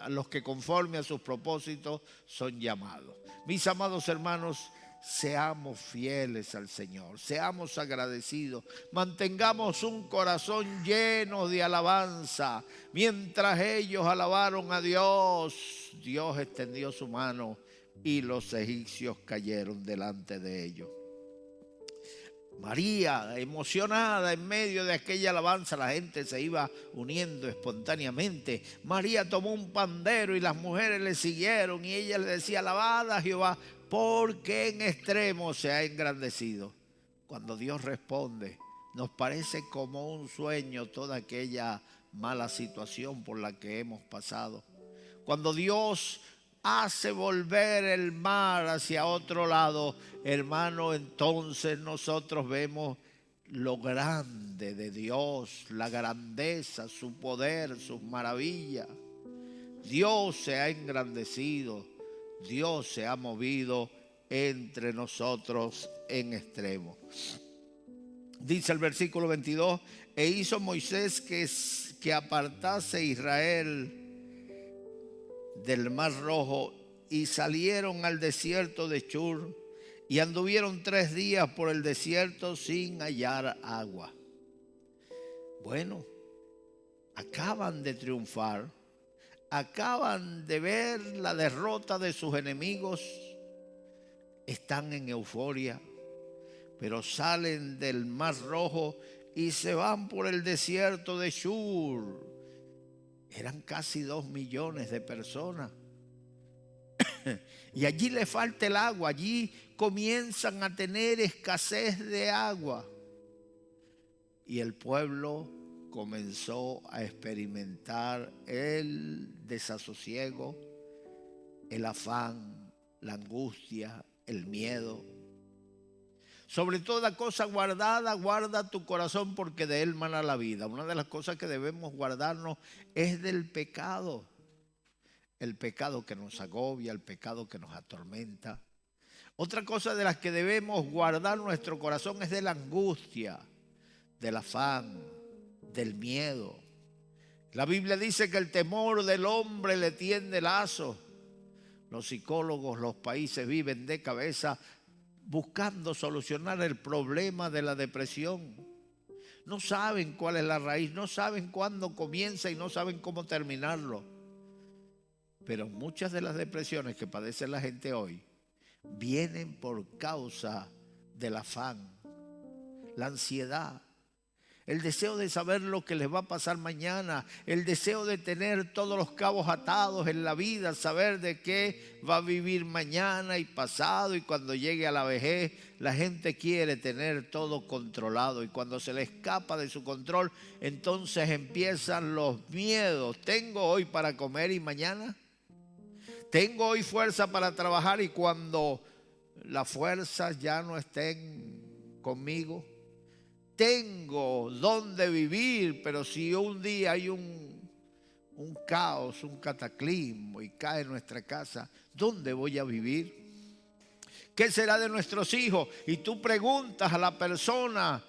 los que conforme a sus propósitos son llamados. Mis amados hermanos, seamos fieles al Señor, seamos agradecidos, mantengamos un corazón lleno de alabanza. Mientras ellos alabaron a Dios, Dios extendió su mano y los egipcios cayeron delante de ellos. María, emocionada en medio de aquella alabanza, la gente se iba uniendo espontáneamente. María tomó un pandero y las mujeres le siguieron y ella le decía: alabad a Jehová, porque en extremo se ha engrandecido. Cuando Dios responde, nos parece como un sueño toda aquella mala situación por la que hemos pasado. Cuando Dios hace volver el mar hacia otro lado, hermano, entonces nosotros vemos lo grande de Dios, la grandeza, su poder, sus maravillas. Dios se ha engrandecido, Dios se ha movido entre nosotros en extremo. Dice el versículo 22, e hizo Moisés que apartase Israel del Mar Rojo, y salieron al desierto de Shur, y anduvieron 3 días por el desierto sin hallar agua. Bueno, acaban de triunfar, acaban de ver la derrota de sus enemigos, están en euforia, pero salen del Mar Rojo y se van por el desierto de Shur. Eran casi 2 millones de personas. Y allí le falta el agua, allí comienzan a tener escasez de agua. Y el pueblo comenzó a experimentar el desasosiego, el afán, la angustia, el miedo. Sobre toda cosa guardada, guarda tu corazón porque de él mana la vida. Una de las cosas que debemos guardarnos es del pecado. El pecado que nos agobia, el pecado que nos atormenta. Otra cosa de las que debemos guardar nuestro corazón es de la angustia, del afán, del miedo. La Biblia dice que el temor del hombre le tiende lazo. Los psicólogos, los países viven de cabeza buscando solucionar el problema de la depresión. No saben cuál es la raíz, no saben cuándo comienza y no saben cómo terminarlo. Pero muchas de las depresiones que padece la gente hoy vienen por causa del afán, la ansiedad, el deseo de saber lo que les va a pasar mañana, el deseo de tener todos los cabos atados en la vida, saber de qué va a vivir mañana y pasado, y cuando llegue a la vejez la gente quiere tener todo controlado, y cuando se le escapa de su control entonces empiezan los miedos. ¿Tengo hoy para comer y mañana? ¿Tengo hoy fuerza para trabajar y cuando las fuerzas ya no estén conmigo? Tengo dónde vivir, pero si un día hay un caos, un cataclismo y cae en nuestra casa, ¿dónde voy a vivir? ¿Qué será de nuestros hijos? Y tú preguntas a la persona,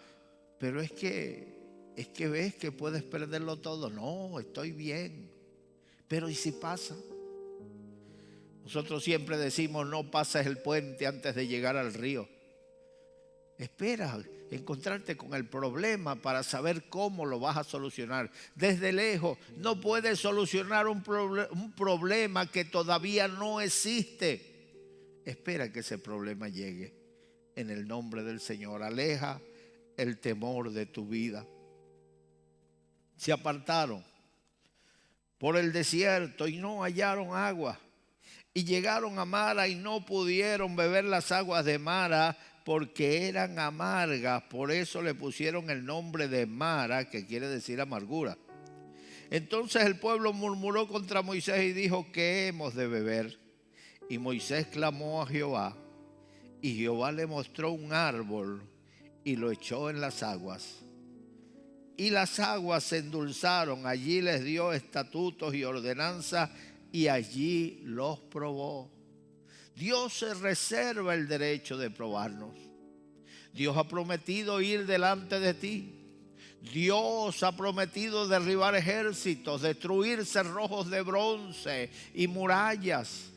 pero es que ves que puedes perderlo todo. No, estoy bien. Pero ¿y si pasa? Nosotros siempre decimos, no pases el puente antes de llegar al río. Espera encontrarte con el problema para saber cómo lo vas a solucionar. Desde lejos no puedes solucionar un problema que todavía no existe. Espera que ese problema llegue. En el nombre del Señor, aleja el temor de tu vida. Se apartaron por el desierto y no hallaron agua. Y llegaron a Mara y no pudieron beber las aguas de Mara porque eran amargas. Por eso le pusieron el nombre de Mara, que quiere decir amargura. Entonces el pueblo murmuró contra Moisés y dijo, ¿qué hemos de beber? Y Moisés clamó a Jehová. Y Jehová le mostró un árbol y lo echó en las aguas. Y las aguas se endulzaron. Allí les dio estatutos y ordenanzas y allí los probó. Dios se reserva el derecho de probarnos. Dios ha prometido ir delante de ti. Dios ha prometido derribar ejércitos, destruir cerrojos de bronce y murallas.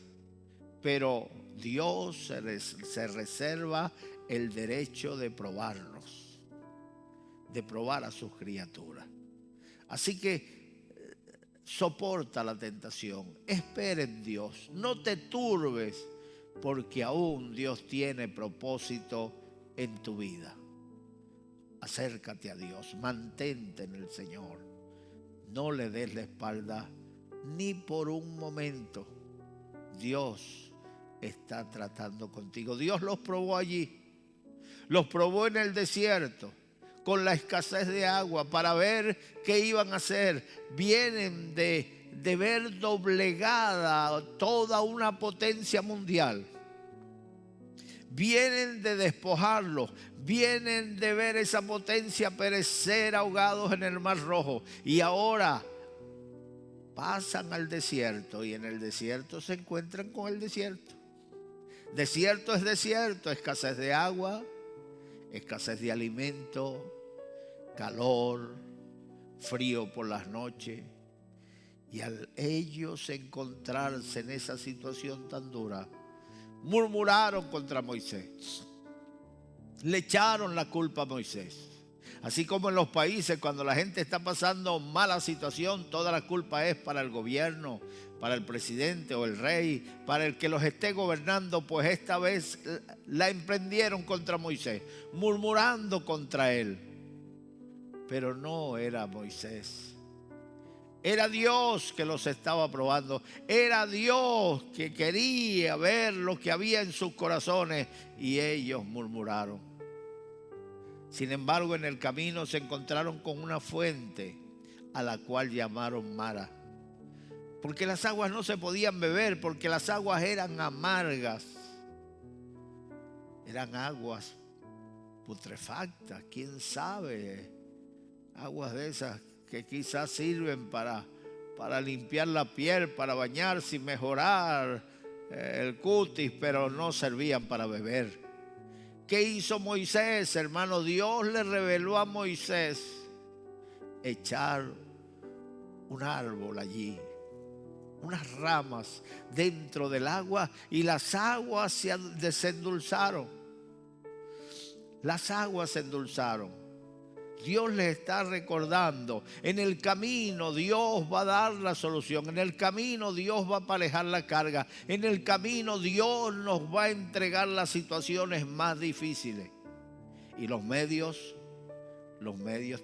Pero Dios se reserva el derecho de probarnos, de probar a sus criaturas. Así que soporta la tentación, espera en Dios, no te turbes, porque aún Dios tiene propósito en tu vida. Acércate a Dios, mantente en el Señor, no le des la espalda ni por un momento. Dios está tratando contigo. Dios los probó allí, los probó en el desierto, con la escasez de agua, para ver qué iban a hacer. Vienen de ver doblegada toda una potencia mundial. Vienen de despojarlos, vienen de ver esa potencia perecer ahogados en el Mar Rojo. Y ahora pasan al desierto y en el desierto se encuentran con el desierto. Desierto es desierto, escasez de agua, escasez de alimento, calor, frío por las noches. Y al ellos encontrarse en esa situación tan dura, murmuraron contra Moisés. Le echaron la culpa a Moisés. Así como en los países, cuando la gente está pasando mala situación, toda la culpa es para el gobierno, para el presidente o el rey, para el que los esté gobernando. Pues esta vez la emprendieron contra Moisés, murmurando contra él. Pero no era Moisés. Era Dios que los estaba probando. Era Dios que quería ver lo que había en sus corazones y ellos murmuraron. Sin embargo, en el camino se encontraron con una fuente a la cual llamaron Mara. Porque las aguas no se podían beber, porque las aguas eran amargas. Eran aguas putrefactas, quién sabe. Aguas de esas que quizás sirven para limpiar la piel, para bañarse y mejorar el cutis, pero no servían para beber. ¿Qué hizo Moisés, hermano? Dios le reveló a Moisés echar un árbol allí, unas ramas dentro del agua, y las aguas se desendulzaron. Las aguas se endulzaron. Dios les está recordando, en el camino Dios va a dar la solución, en el camino Dios va a aparejar la carga, en el camino Dios nos va a entregar las situaciones más difíciles. Y los medios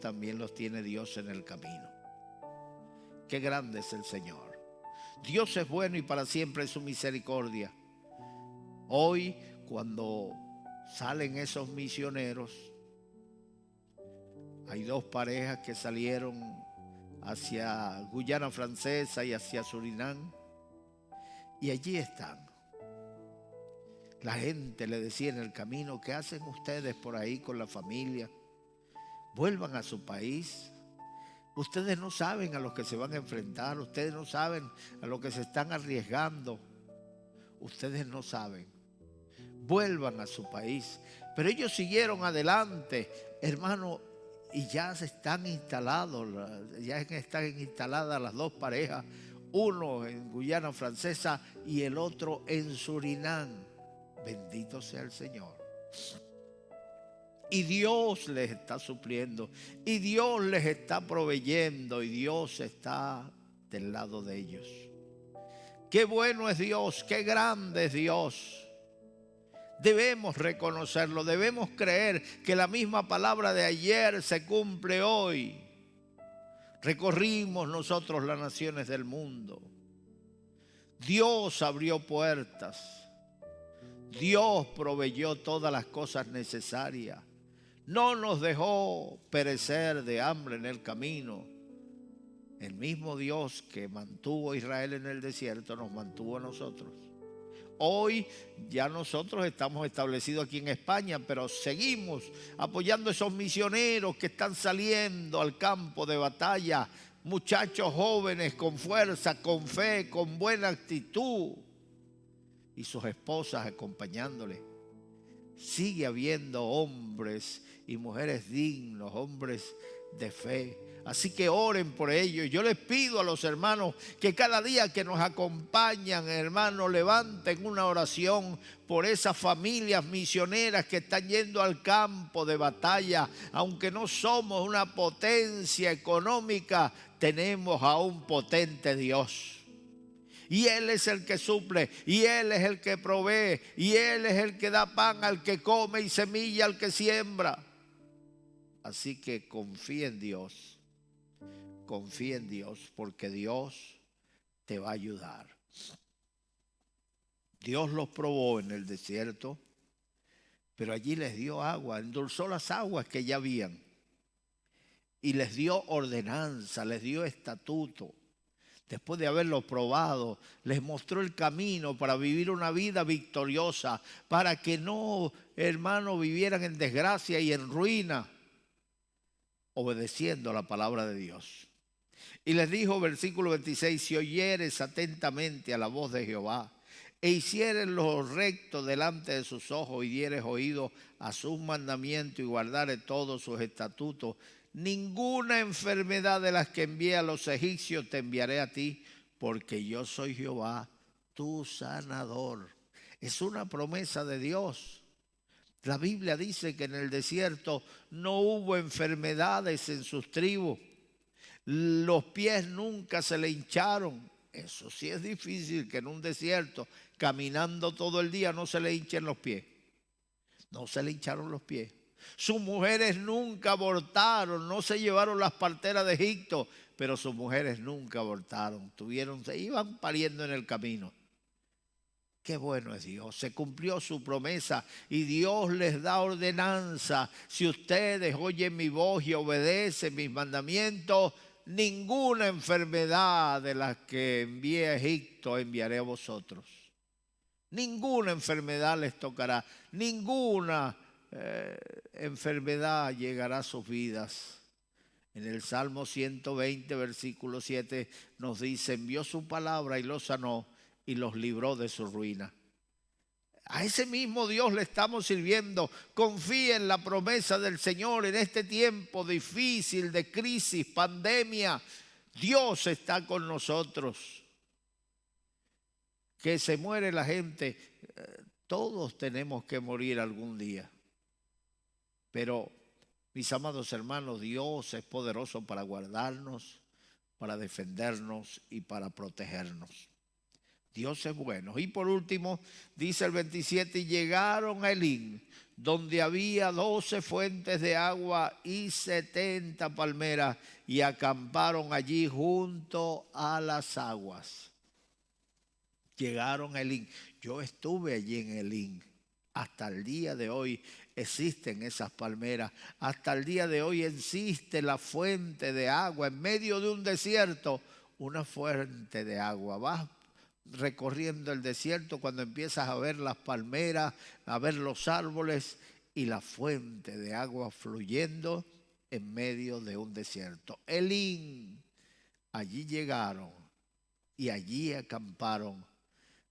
también los tiene Dios en el camino. Qué grande es el Señor. Dios es bueno y para siempre es su misericordia. Hoy, cuando salen esos misioneros, hay dos parejas que salieron hacia Guyana Francesa y hacia Surinam, y allí están. La gente le decía en el camino: ¿qué hacen ustedes por ahí con la familia? Vuelvan a su país. Ustedes no saben a lo que se van a enfrentar, ustedes no saben a lo que se están arriesgando, ustedes no saben. Vuelvan a su país. Pero ellos siguieron adelante, hermano. Y ya están instaladas las dos parejas, uno en Guyana Francesa y el otro en Surinam. Bendito sea el Señor. Y Dios les está supliendo, y Dios les está proveyendo, y Dios está del lado de ellos. Qué bueno es Dios, qué grande es Dios. Debemos reconocerlo, debemos creer que la misma palabra de ayer se cumple hoy. Recorrimos nosotros las naciones del mundo. Dios abrió puertas. Dios proveyó todas las cosas necesarias. No nos dejó perecer de hambre en el camino. El mismo Dios que mantuvo a Israel en el desierto nos mantuvo a nosotros. Hoy ya nosotros estamos establecidos aquí en España, pero seguimos apoyando a esos misioneros que están saliendo al campo de batalla. Muchachos jóvenes con fuerza, con fe, con buena actitud, y sus esposas acompañándoles. Sigue habiendo hombres y mujeres dignos, hombres de fe. Así que oren por ellos. Yo les pido a los hermanos que cada día que nos acompañan, hermanos, levanten una oración por esas familias misioneras que están yendo al campo de batalla. Aunque no somos una potencia económica, tenemos a un potente Dios. Y Él es el que suple, y Él es el que provee, y Él es el que da pan al que come y semilla al que siembra. Así que confía en Dios. Confía en Dios, porque Dios te va a ayudar. Dios los probó en el desierto, pero allí les dio agua, endulzó las aguas que ya habían, y les dio ordenanza, les dio estatuto. Después de haberlo probado, les mostró el camino para vivir una vida victoriosa, para que no, hermanos, vivieran en desgracia y en ruina, obedeciendo a la palabra de Dios. Y les dijo, versículo 26, si oyeres atentamente a la voz de Jehová, e hicieres lo recto delante de sus ojos, y dieres oído a sus mandamientos, y guardares todos sus estatutos, ninguna enfermedad de las que envié a los egipcios te enviaré a ti, porque yo soy Jehová, tu sanador. Es una promesa de Dios. La Biblia dice que en el desierto no hubo enfermedades en sus tribus. Los pies nunca se le hincharon. Eso sí es difícil, que en un desierto, caminando todo el día, no se le hinchen los pies. No se le hincharon los pies. Sus mujeres nunca abortaron, no se llevaron las parteras de Egipto, pero sus mujeres nunca abortaron. Se iban pariendo en el camino. Qué bueno es Dios, se cumplió su promesa y Dios les da ordenanza. Si ustedes oyen mi voz y obedecen mis mandamientos, ninguna enfermedad de las que envié a Egipto enviaré a vosotros. Ninguna enfermedad les tocará, ninguna enfermedad llegará a sus vidas. En el Salmo 120, versículo 7 nos dice: envió su palabra y los sanó y los libró de su ruina. A ese mismo Dios le estamos sirviendo. Confía en la promesa del Señor en este tiempo difícil de crisis, pandemia. Dios está con nosotros. Que se muere la gente, todos tenemos que morir algún día. Pero, mis amados hermanos, Dios es poderoso para guardarnos, para defendernos y para protegernos. Dios es bueno. Y por último, dice el 27, y llegaron a Elim, donde había 12 fuentes de agua y 70 palmeras, y acamparon allí junto a las aguas. Llegaron a Elim. Yo estuve allí en Elim. Hasta el día de hoy existen esas palmeras. Hasta el día de hoy existe la fuente de agua. En medio de un desierto, una fuente de agua. Vas recorriendo el desierto cuando empiezas a ver las palmeras, a ver los árboles y la fuente de agua fluyendo en medio de un desierto. Elim. Allí llegaron y allí acamparon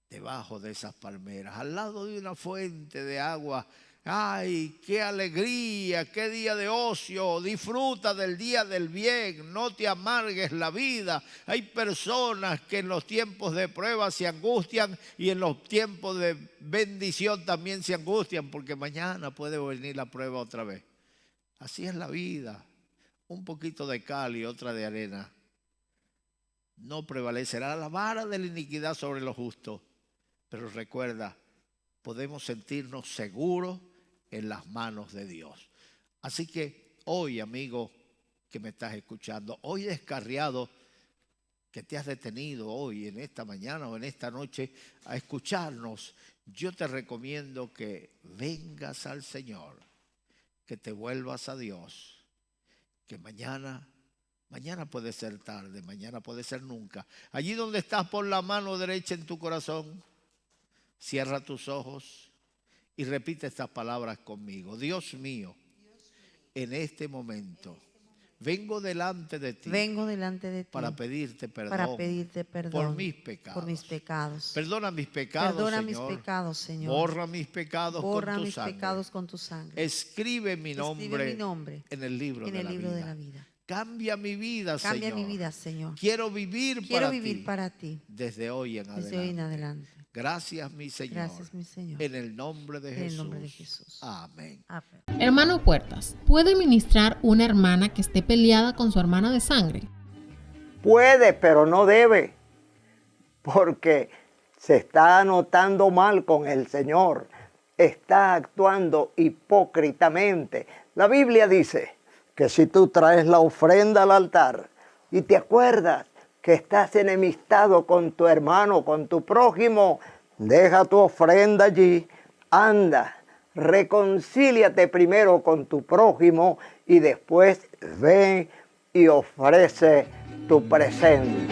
debajo de esas palmeras, al lado de una fuente de agua. ¡Ay, qué alegría! ¡Qué día de ocio! Disfruta del día del bien, no te amargues la vida. Hay personas que en los tiempos de prueba se angustian y en los tiempos de bendición también se angustian, porque mañana puede venir la prueba otra vez. Así es la vida. Un poquito de cal y otra de arena. No prevalecerá la vara de la iniquidad sobre los justos. Pero recuerda, podemos sentirnos seguros en las manos de Dios. Así que hoy, amigo que me estás escuchando, hoy descarriado, que te has detenido hoy, en esta mañana o en esta noche, a escucharnos, yo te recomiendo que vengas al Señor, que te vuelvas a Dios, que mañana puede ser tarde, mañana puede ser nunca. Allí donde estás, pon la mano derecha en tu corazón, cierra tus ojos y repite estas palabras conmigo. Dios mío, en este momento vengo delante de ti. Vengo delante de ti para pedirte perdón. Para pedirte perdón por mis pecados. Por mis pecados. Perdona mis pecados, Perdona Señor. mis pecados, Señor. Borra mis pecados Borra con tu mis sangre. pecados con tu sangre. Escribe mi nombre en el libro, en el libro de la vida. Cambia mi vida, Señor. Cambia mi vida, Señor. Quiero vivir para ti. Desde hoy en adelante. Desde hoy en adelante. Gracias, mi Señor. Gracias, mi Señor. En el nombre de Jesús. En el nombre de Jesús. Amén. Amén. Hermano Puertas, ¿puede ministrar una hermana que esté peleada con su hermana de sangre? Puede, pero no debe, porque se está notando mal con el Señor, está actuando hipócritamente. La Biblia dice que si tú traes la ofrenda al altar y te acuerdas que estás enemistado con tu hermano, con tu prójimo, deja tu ofrenda allí, anda, reconcíliate primero con tu prójimo y después ven y ofrece tu presente.